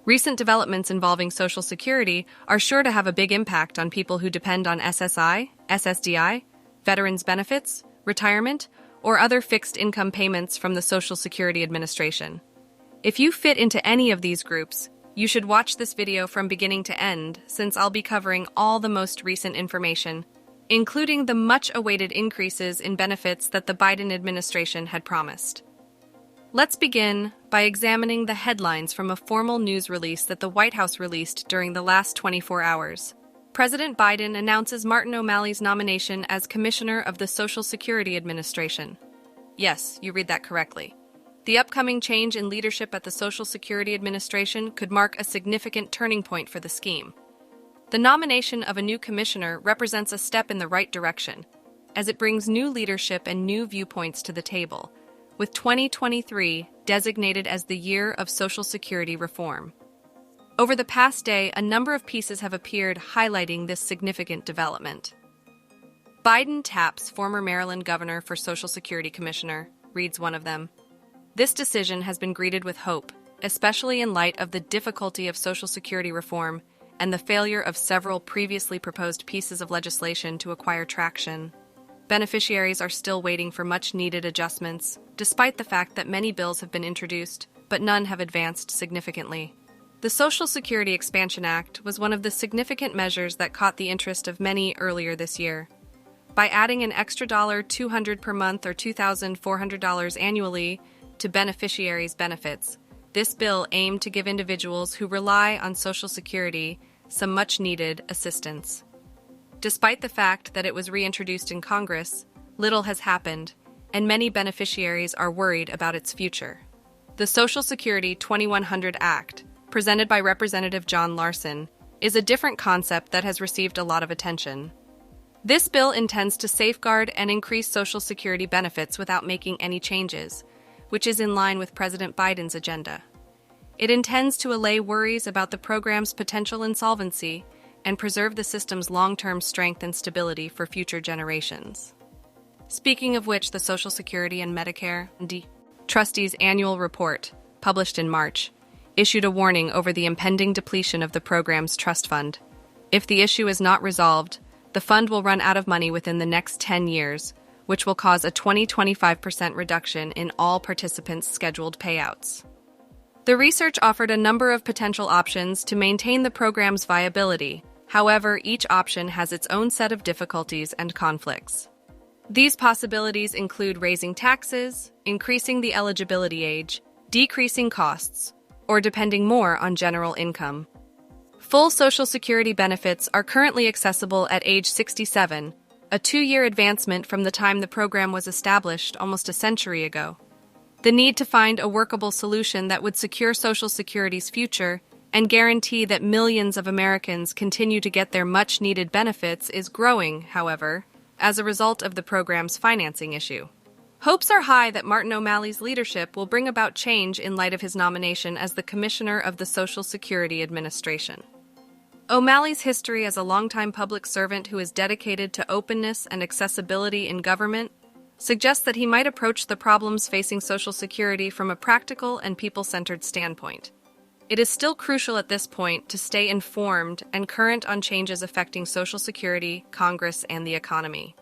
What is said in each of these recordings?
Recent developments involving Social Security are sure to have a big impact on people who depend on SSI, SSDI, veterans benefits, retirement, or other fixed income payments from the Social Security Administration. If you fit into any of these groups, you should watch this video from beginning to end, since I'll be covering all the most recent information, including the much-awaited increases in benefits that the Biden administration had promised. Let's begin by examining the headlines from a formal news release that the White House released during the last 24 hours. President Biden announces Martin O'Malley's nomination as Commissioner of the Social Security Administration. Yes, you read that correctly. The upcoming change in leadership at the Social Security Administration could mark a significant turning point for the scheme. The nomination of a new commissioner represents a step in the right direction, as it brings new leadership and new viewpoints to the table, with 2023 designated as the year of Social Security reform. Over the past day, a number of pieces have appeared highlighting this significant development. Biden taps former Maryland governor for Social Security commissioner, reads one of them. This decision has been greeted with hope, especially in light of the difficulty of Social Security reform and the failure of several previously proposed pieces of legislation to acquire traction. Beneficiaries are still waiting for much-needed adjustments, despite the fact that many bills have been introduced, but none have advanced significantly. The Social Security Expansion Act was one of the significant measures that caught the interest of many earlier this year. By adding an extra $200 per month or $2,400 annually to beneficiaries' benefits, this bill aimed to give individuals who rely on Social Security some much-needed assistance. Despite the fact that it was reintroduced in Congress, little has happened, and many beneficiaries are worried about its future. The Social Security 2100 Act, presented by Representative John Larson, is a different concept that has received a lot of attention. This bill intends to safeguard and increase Social Security benefits without making any changes, which is in line with President Biden's agenda. It intends to allay worries about the program's potential insolvency and preserve the system's long-term strength and stability for future generations. Speaking of which, the Social Security and Medicare Trustees' annual report, published in March, issued a warning over the impending depletion of the program's trust fund. If the issue is not resolved, the fund will run out of money within the next 10 years, which will cause a 25% reduction in all participants' scheduled payouts. The research offered a number of potential options to maintain the program's viability. However, each option has its own set of difficulties and conflicts. These possibilities include raising taxes, increasing the eligibility age, decreasing costs, or depending more on general income. Full Social Security benefits are currently accessible at age 67, a 2-year advancement from the time the program was established almost a century ago. The need to find a workable solution that would secure Social Security's future and guarantee that millions of Americans continue to get their much-needed benefits is growing, however, as a result of the program's financing issue. Hopes are high that Martin O'Malley's leadership will bring about change in light of his nomination as the Commissioner of the Social Security Administration. O'Malley's history as a longtime public servant who is dedicated to openness and accessibility in government suggests that he might approach the problems facing Social Security from a practical and people-centered standpoint. It is still crucial at this point to stay informed and current on changes affecting Social Security, Congress, and the economy.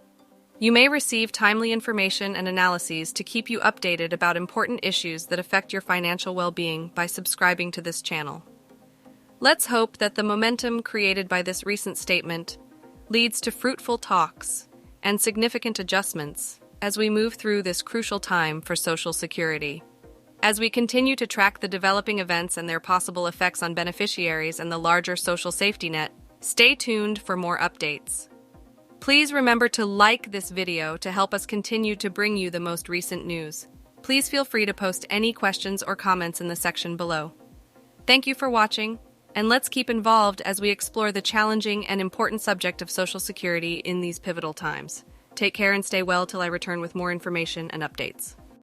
You may receive timely information and analyses to keep you updated about important issues that affect your financial well-being by subscribing to this channel. Let's hope that the momentum created by this recent statement leads to fruitful talks and significant adjustments as we move through this crucial time for Social Security. As we continue to track the developing events and their possible effects on beneficiaries and the larger social safety net, stay tuned for more updates. Please remember to like this video to help us continue to bring you the most recent news. Please feel free to post any questions or comments in the section below. Thank you for watching, and let's keep involved as we explore the challenging and important subject of Social Security in these pivotal times. Take care and stay well till I return with more information and updates.